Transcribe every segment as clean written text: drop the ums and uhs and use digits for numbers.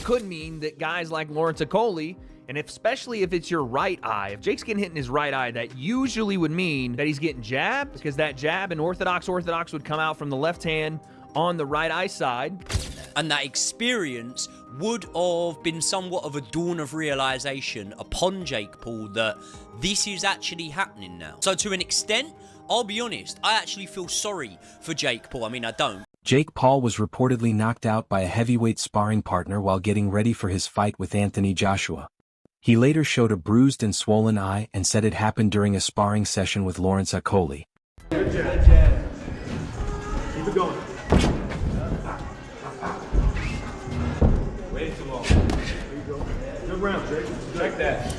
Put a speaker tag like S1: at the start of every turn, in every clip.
S1: could mean that guys like Lawrence Okoli, and especially if it's your right eye, if Jake's getting hit in his right eye, that usually would mean that he's getting jabbed, because that jab in orthodox would come out from the left hand on the right eye side.
S2: And that experience would have been somewhat of a dawn of realization upon Jake Paul that this is actually happening now. So to an extent, I'll be honest, I actually feel sorry for Jake Paul. I mean, I don't.
S3: Jake Paul was reportedly knocked out by a heavyweight sparring partner while getting ready for his fight with Anthony Joshua. He later showed a bruised and swollen eye and said it happened during a sparring session with Lawrence Okoli.
S4: Good jab. Keep it going. Way too long. There you go. Good round, Jake. Check that.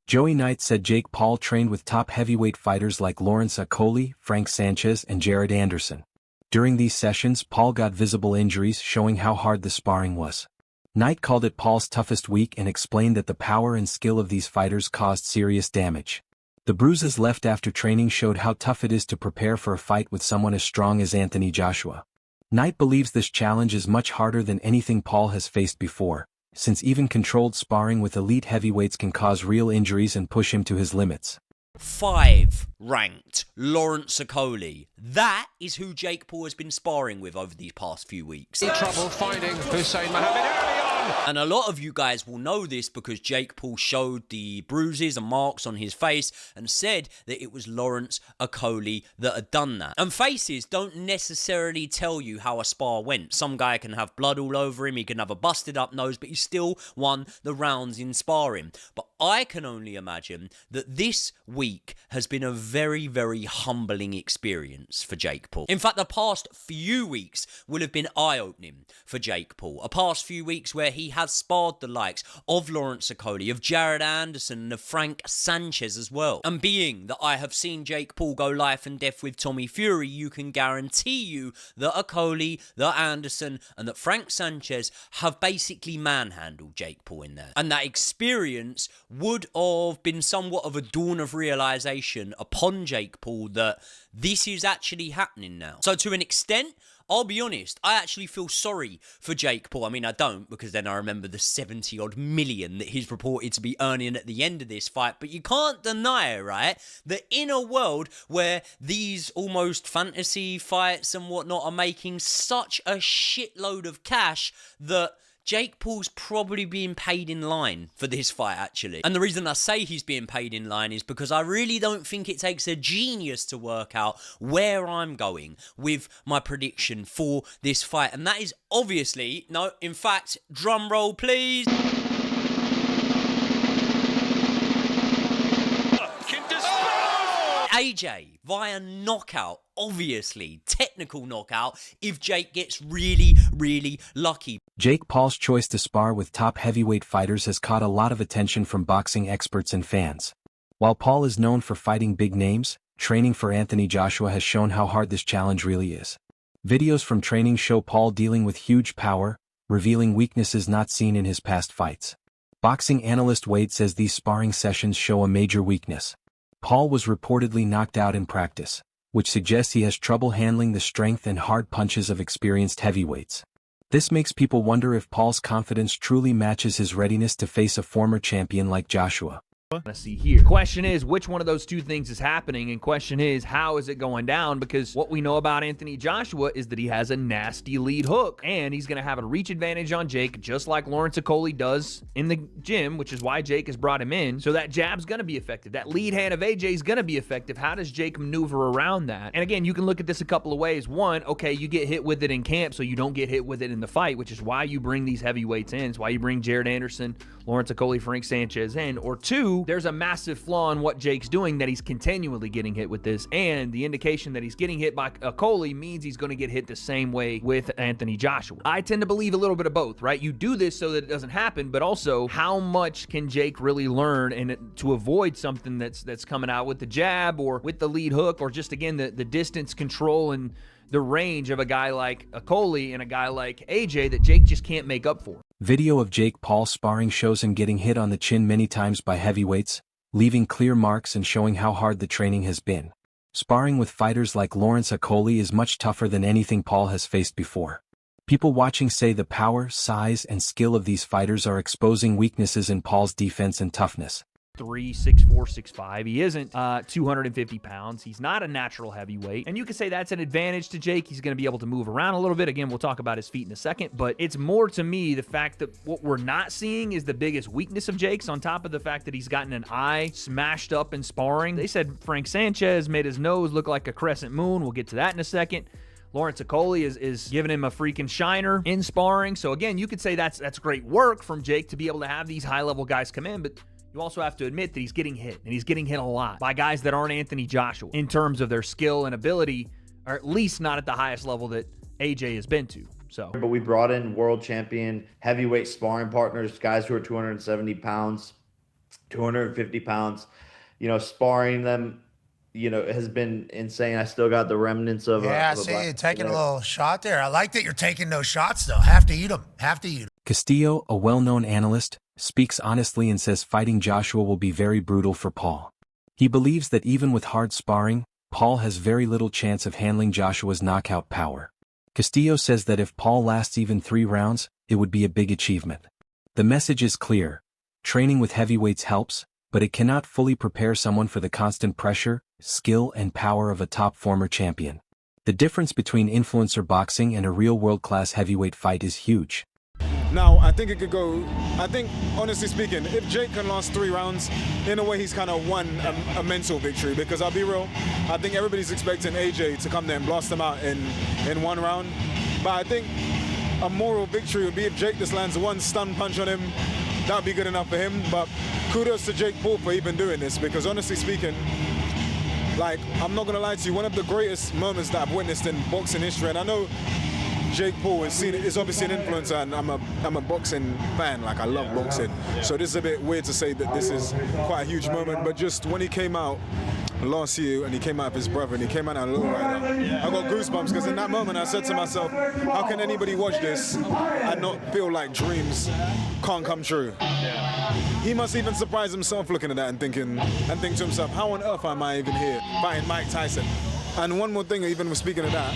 S3: Joey Knight said Jake Paul trained with top heavyweight fighters like Lawrence Okoli, Frank Sanchez, and Jared Anderson. During these sessions, Paul got visible injuries, showing how hard the sparring was. Knight called it Paul's toughest week and explained that the power and skill of these fighters caused serious damage. The bruises left after training showed how tough it is to prepare for a fight with someone as strong as Anthony Joshua. Knight believes this challenge is much harder than anything Paul has faced before, since even controlled sparring with elite heavyweights can cause real injuries and push him to his limits.
S2: 5 ranked Lawrence Okoli. That is who Jake Paul has been sparring with over these past few weeks.
S5: Trouble finding Hussein Mohammed early on.
S2: And a lot of you guys will know this because Jake Paul showed the bruises and marks on his face and said that it was Lawrence Okoli that had done that. And faces don't necessarily tell you how a spar went. Some guy can have blood all over him, he can have a busted up nose, but he still won the rounds in sparring. But I can only imagine that this week has been a very, very humbling experience for Jake Paul. In fact, the past few weeks will have been eye-opening for Jake Paul. A past few weeks where he has sparred the likes of Lawrence Okoli, of Jared Anderson, and of Frank Sanchez as well. And being that I have seen Jake Paul go life and death with Tommy Fury, you can guarantee you that Okoli, that Anderson, and that Frank Sanchez have basically manhandled Jake Paul in there. And that experience would have been somewhat of a dawn of realization upon Jake Paul that this is actually happening now. So to an extent, I'll be honest, I actually feel sorry for Jake Paul. I mean, I don't, because then I remember the 70-odd million that he's reported to be earning at the end of this fight. But you can't deny, right, that in a world where these almost fantasy fights and whatnot are making such a shitload of cash, that Jake Paul's probably being paid in line for this fight, actually. And the reason I say he's being paid in line is because I really don't think it takes a genius to work out where I'm going with my prediction for this fight. And that is obviously, no, in fact, drum roll, please. AJ via knockout, obviously, technical knockout, if Jake gets really, really lucky.
S3: Jake Paul's choice to spar with top heavyweight fighters has caught a lot of attention from boxing experts and fans. While Paul is known for fighting big names, training for Anthony Joshua has shown how hard this challenge really is. Videos from training show Paul dealing with huge power, revealing weaknesses not seen in his past fights. Boxing analyst Wade says these sparring sessions show a major weakness. Paul was reportedly knocked out in practice, which suggests he has trouble handling the strength and hard punches of experienced heavyweights. This makes people wonder if Paul's confidence truly matches his readiness to face a former champion like Joshua.
S1: Let's see here. Question is, which one of those two things is happening? And question is, how is it going down? Because what we know about Anthony Joshua is that he has a nasty lead hook, and he's going to have a reach advantage on Jake, just like Lawrence Okoli does in the gym, which is why Jake has brought him in. So that jab's going to be effective. That lead hand of AJ is going to be effective. How does Jake maneuver around that? And again, you can look at this a couple of ways. One, okay, you get hit with it in camp, so you don't get hit with it in the fight, which is why you bring these heavyweights in. It's why you bring Jared Anderson, Lawrence Okoli, Frank Sanchez in. Or two, there's a massive flaw in what Jake's doing, that he's continually getting hit with this, and the indication that he's getting hit by Okoli means he's going to get hit the same way with Anthony Joshua. I tend to believe a little bit of both, right? You do this so that it doesn't happen, but also how much can Jake really learn and to avoid something that's coming out with the jab or with the lead hook, or just again the distance control and the range of a guy like Okoli and a guy like AJ that Jake just can't make up for.
S3: Video of Jake Paul sparring shows him getting hit on the chin many times by heavyweights, leaving clear marks and showing how hard the training has been. Sparring with fighters like Lawrence Okoli is much tougher than anything Paul has faced before. People watching say the power, size, and skill of these fighters are exposing weaknesses in Paul's defense and toughness.
S1: 3, 6'4", 6'5". He isn't 250 pounds. He's not a natural heavyweight. And you could say that's an advantage to Jake. He's going to be able to move around a little bit. Again, we'll talk about his feet in a second. But it's more to me the fact that what we're not seeing is the biggest weakness of Jake's, on top of the fact that he's gotten an eye smashed up in sparring. They said Frank Sanchez made his nose look like a crescent moon. We'll get to that in a second. Lawrence Okoli is giving him a freaking shiner in sparring. So again, you could say that's great work from Jake to be able to have these high-level guys come in, but you also have to admit that he's getting hit, and he's getting hit a lot by guys that aren't Anthony Joshua in terms of their skill and ability, or at least not at the highest level that AJ has been to. So,
S6: but we brought in world champion heavyweight sparring partners, guys who are 270 pounds, 250 pounds. You know, sparring them, you know, has been insane. I still got the remnants of
S7: I see you taking a little shot there. I like that you're taking those shots, though. Have to eat them. Have to eat them.
S3: Castillo, a well-known analyst, speaks honestly and says fighting Joshua will be very brutal for Paul. He believes that even with hard sparring, Paul has very little chance of handling Joshua's knockout power. Castillo says that if Paul lasts even 3 rounds, it would be a big achievement. The message is clear. Training with heavyweights helps, but it cannot fully prepare someone for the constant pressure, skill, and power of a top former champion. The difference between influencer boxing and a real world-class heavyweight fight is huge.
S4: Now, I think it could go, honestly speaking, if Jake can last 3 rounds, in a way he's kind of won a mental victory, because I'll be real, I think everybody's expecting AJ to come there and blast him out in 1 round. But I think a moral victory would be if Jake just lands 1 stun punch on him. That would be good enough for him. But kudos to Jake Paul for even doing this, because honestly speaking, like, I'm not going to lie to you, one of the greatest moments that I've witnessed in boxing history, and I know Jake Paul is obviously an influencer, and I'm a boxing fan. Like, I love boxing, so this is a bit weird to say that this is quite a huge moment. But just when he came out last year, and he came out with his brother, and he came out on a little rider, I got goosebumps, because in that moment I said to myself, how can anybody watch this and not feel like dreams can't come true? He must even surprise himself looking at that and think to himself, how on earth am I even here fighting Mike Tyson? And one more thing, even speaking of that,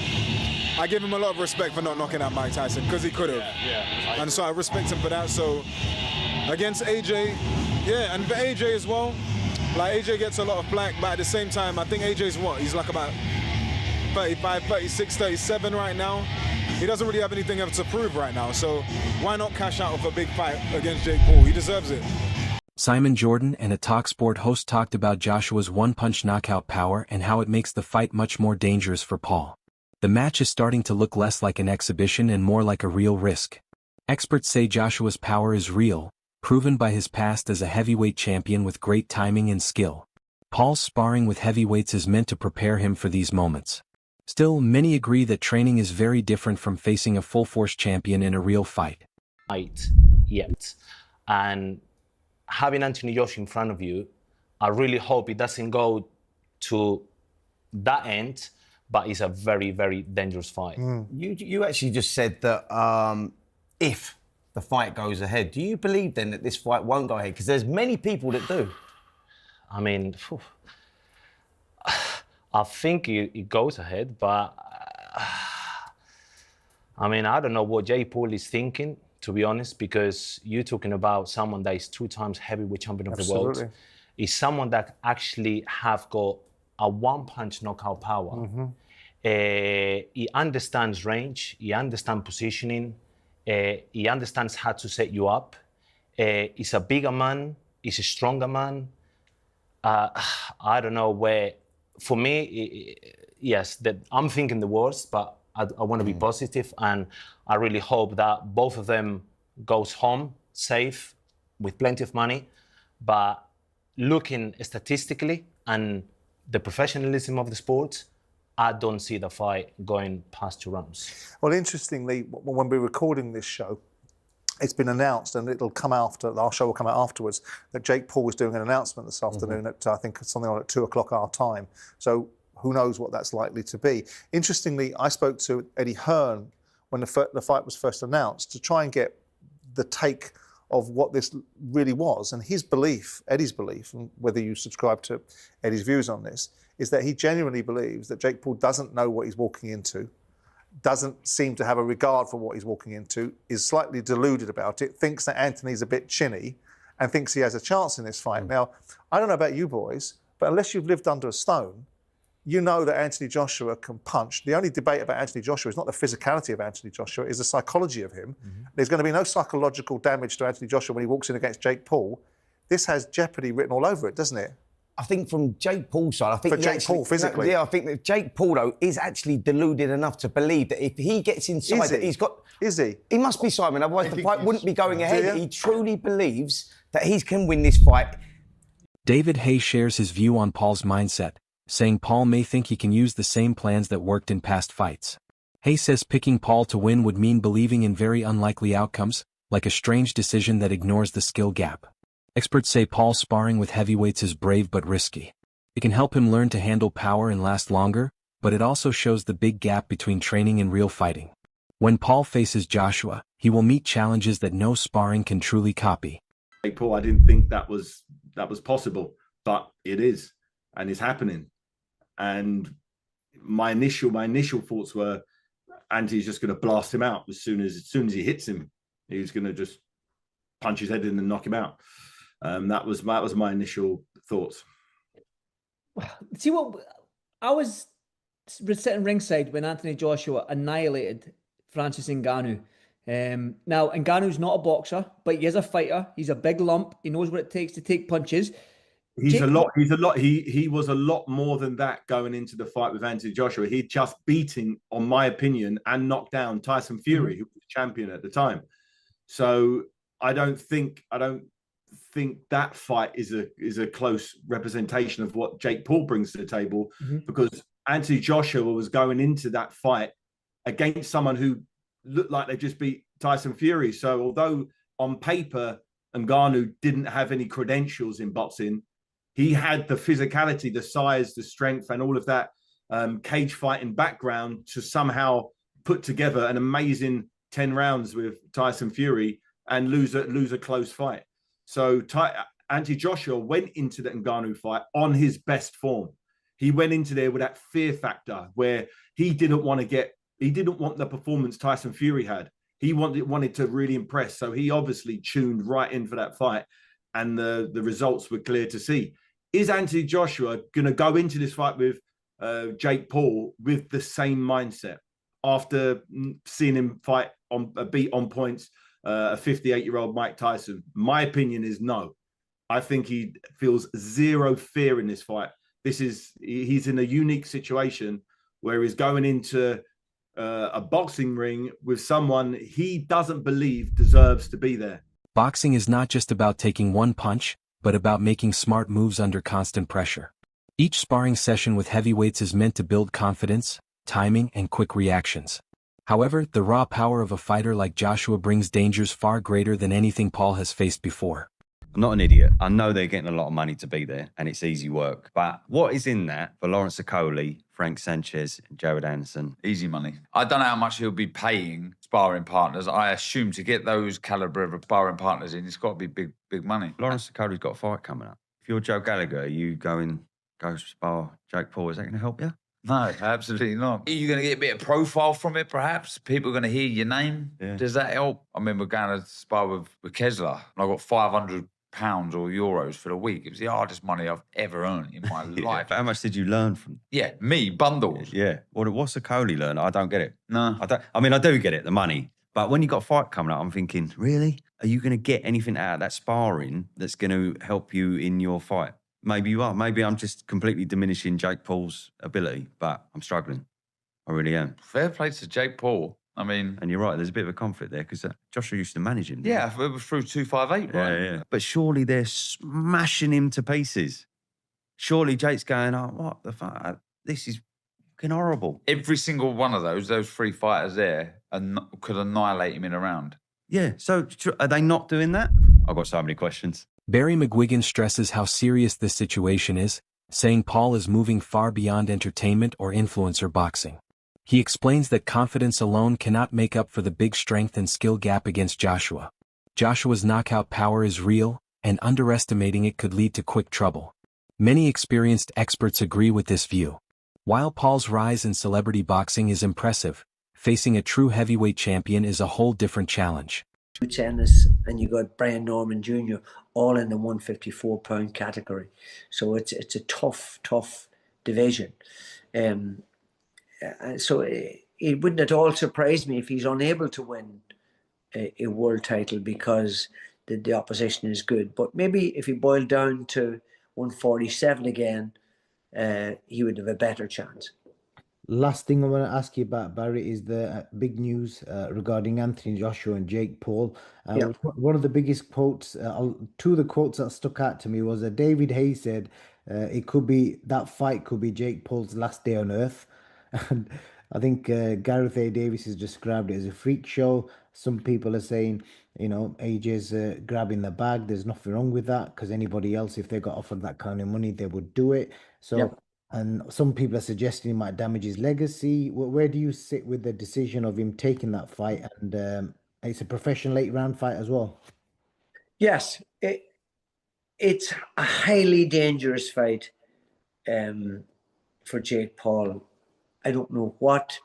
S4: I give him a lot of respect for not knocking out Mike Tyson, because he could have. And so I respect him for that. So against AJ, and for AJ as well, like, AJ gets a lot of flack, but at the same time, I think AJ's he's like about 35, 36, 37 right now. He doesn't really have anything else to prove right now. So why not cash out with a big fight against Jake Paul? He deserves it.
S3: Simon Jordan and a TalkSport host talked about Joshua's one-punch knockout power and how it makes the fight much more dangerous for Paul. The match is starting to look less like an exhibition and more like a real risk. Experts say Joshua's power is real, proven by his past as a heavyweight champion with great timing and skill. Paul's sparring with heavyweights is meant to prepare him for these moments. Still, many agree that training is very different from facing a full-force champion in a real fight.
S8: Yet. And having Anthony Joshua in front of you, I really hope it doesn't go to that end, but it's a very, very dangerous fight.
S9: You actually just said that if the fight goes ahead, do you believe then that this fight won't go ahead? Because there's many people that do.
S8: I mean, I think it goes ahead, but I mean, I don't know what Jake Paul is thinking, to be honest, because you're talking about someone that is 2 times heavyweight champion of the world. Is someone that actually have got a one-punch knockout power. He understands range, he understands positioning, he understands how to set you up. He's a bigger man, he's a stronger man. I don't know where, for me, yes, that I'm thinking the worst, but I want to be positive, and I really hope that both of them goes home safe with plenty of money. But looking statistically and the professionalism of the sport, I don't see the fight going past 2 rounds.
S10: Well, interestingly, when we're recording this show, it's been announced, and it'll come after, our show will come out afterwards, that Jake Paul is doing an announcement this afternoon at, I think, something like 2 o'clock our time. So who knows what that's likely to be. Interestingly, I spoke to Eddie Hearn when the fight was first announced to try and get the take of what this really was. And his belief, Eddie's belief, and whether you subscribe to Eddie's views on this, is that he genuinely believes that Jake Paul doesn't know what he's walking into, doesn't seem to have a regard for what he's walking into, is slightly deluded about it, thinks that Anthony's a bit chinny, and thinks he has a chance in this fight. Now, I don't know about you boys, but unless you've lived under a stone, you know that Anthony Joshua can punch. The only debate about Anthony Joshua is not the physicality of Anthony Joshua, it's the psychology of him. There's going to be no psychological damage to Anthony Joshua when he walks in against Jake Paul. This has jeopardy written all over it, doesn't it?
S9: I think from Jake Paul's side, I think
S10: For Jake Paul, physically.
S9: Yeah, I think that Jake Paul, though, is actually deluded enough to believe that if he gets inside, that he's got...
S10: Is he?
S9: He must be, Simon, otherwise the fight wouldn't be going ahead.
S10: Yeah.
S9: He truly believes that he can win this fight.
S3: David Hay shares his view on Paul's mindset, saying Paul may think he can use the same plans that worked in past fights. Hay says picking Paul to win would mean believing in very unlikely outcomes, like a strange decision that ignores the skill gap. Experts say Paul sparring with heavyweights is brave but risky. It can help him learn to handle power and last longer, but it also shows the big gap between training and real fighting. When Paul faces Joshua, he will meet challenges that no sparring can truly copy.
S11: Hey, Paul, I didn't think that was possible, but it is, and it's happening. And my initial thoughts were, Andy's just going to blast him out as soon as he hits him. He's going to just punch his head in and knock him out. That was my initial thoughts.
S12: See what I was sitting ringside when Anthony Joshua annihilated Francis Ngannou. Now Ngannou's not a boxer, but he is a fighter. He's a big lump. He knows what it takes to take punches.
S11: He was a lot more than that going into the fight with Anthony Joshua. He'd just beaten, on my opinion, and knocked down Tyson Fury, who was champion at the time. So I don't think that fight is a close representation of what Jake Paul brings to the table, because Anthony Joshua was going into that fight against someone who looked like they just beat Tyson Fury. So although on paper Ngannou didn't have any credentials in boxing, he had the physicality, the size, the strength, and all of that cage fighting background to somehow put together an amazing 10 rounds with Tyson Fury and lose a close fight. So Anthony Joshua went into the Ngannou fight on his best form. He went into there with that fear factor where he didn't want the performance Tyson Fury had. He wanted to really impress. So he obviously tuned right in for that fight, and the results were clear to see. Is Anthony Joshua going to go into this fight with Jake Paul with the same mindset after seeing him beat on points a 58-year-old Mike Tyson? My opinion is no. I think he feels zero fear in this fight. He's in a unique situation where he's going into a boxing ring with someone he doesn't believe deserves to be there.
S3: Boxing is not just about taking one punch, but about making smart moves under constant pressure. Each sparring session with heavyweights is meant to build confidence, timing, and quick reactions. However, the raw power of a fighter like Joshua brings dangers far greater than anything Paul has faced before.
S13: I'm not an idiot. I know they're getting a lot of money to be there, and it's easy work. But what is in that for Lawrence Okoli, Frank Sanchez, and Jared Anderson?
S14: Easy money. I don't know how much he'll be paying sparring partners. I assume to get those caliber of sparring partners in, it's got to be big money.
S13: Lawrence Okoli's got a fight coming up. If you're Joe Gallagher, are you go spar Jake Paul? Is that going to help you?
S14: No, absolutely not. Are you going to get a bit of profile from it, perhaps? People are going to hear your name? Yeah. Does that help? I mean, we're going to spar with Kessler, and I got £500 or euros for the week. It was the hardest money I've ever earned in my life.
S13: How much did you learn from?
S14: Yeah, me, bundles.
S13: Yeah. What's Okoli learn? I don't get it.
S14: No.
S13: I do get it, the money. But when you got a fight coming up, I'm thinking, really? Are you going to get anything out of that sparring that's going to help you in your fight? Maybe you are. Maybe I'm just completely diminishing Jake Paul's ability, but I'm struggling. I really am.
S14: Fair play to Jake Paul. I mean...
S13: And you're right, there's a bit of a conflict there because Joshua used to manage him.
S14: Yeah, it was through 258, right?
S13: Yeah. But surely they're smashing him to pieces. Surely Jake's going, oh, what the fuck? This is fucking horrible.
S14: Every single one of those three fighters there could annihilate him in a round.
S13: Yeah, so are they not doing that? I've got so many questions.
S3: Barry McGuigan stresses how serious this situation is, saying Paul is moving far beyond entertainment or influencer boxing. He explains that confidence alone cannot make up for the big strength and skill gap against Joshua. Joshua's knockout power is real, and underestimating it could lead to quick trouble. Many experienced experts agree with this view. While Paul's rise in celebrity boxing is impressive, facing a true heavyweight champion is a whole different challenge.
S15: Ennis and you got Brian Norman Jr. all in the 154-pound category, so it's a tough division. So it wouldn't at all surprise me if he's unable to win a world title because the opposition is good. But maybe if he boiled down to 147 again, he would have a better chance.
S16: Last thing I want to ask you about, Barry, is the big news regarding Anthony Joshua and Jake Paul. One of the biggest quotes, two of the quotes that stuck out to me was that David Hayes said, that fight could be Jake Paul's last day on earth. And I think Gareth A. Davis has described it as a freak show. Some people are saying, AJ's grabbing the bag. There's nothing wrong with that because anybody else, if they got offered that kind of money, they would do it. So. And some people are suggesting he might damage his legacy. Where do you sit with the decision of him taking that fight? And it's a professional 8-round fight as well.
S15: Yes, it's a highly dangerous fight for Jake Paul. I don't know what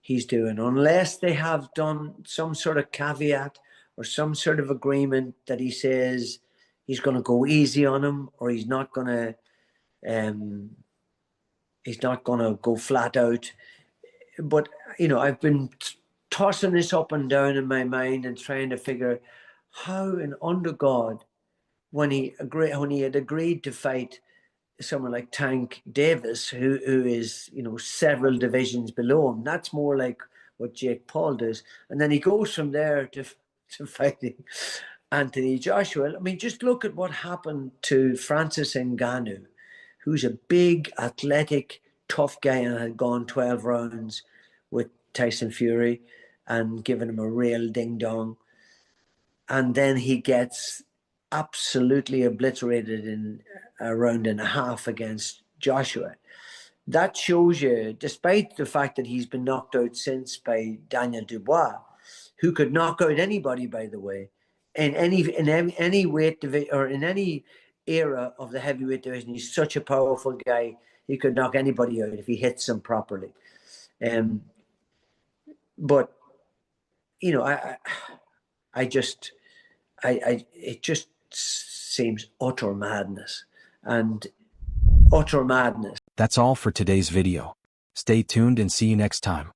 S15: he's doing unless they have done some sort of caveat or some sort of agreement that he says he's going to go easy on him or he's not going to go flat out. But, I've been tossing this up and down in my mind and trying to figure how and under God, when he had agreed to fight someone like Tank Davis, who is, several divisions below him, that's more like what Jake Paul does. And then he goes from there to fighting Anthony Joshua. I mean, just look at what happened to Francis Ngannou, who's a big, athletic, tough guy and had gone 12 rounds with Tyson Fury and given him a real ding-dong. And then he gets absolutely obliterated in a round and a half against Joshua. That shows you, despite the fact that he's been knocked out since by Daniel Dubois, who could knock out anybody, by the way, in any weight division or in any era of the heavyweight division. He's such a powerful guy. He could knock anybody out if he hits them properly. But it just seems utter madness.
S3: That's all for today's video. Stay tuned and see you next time.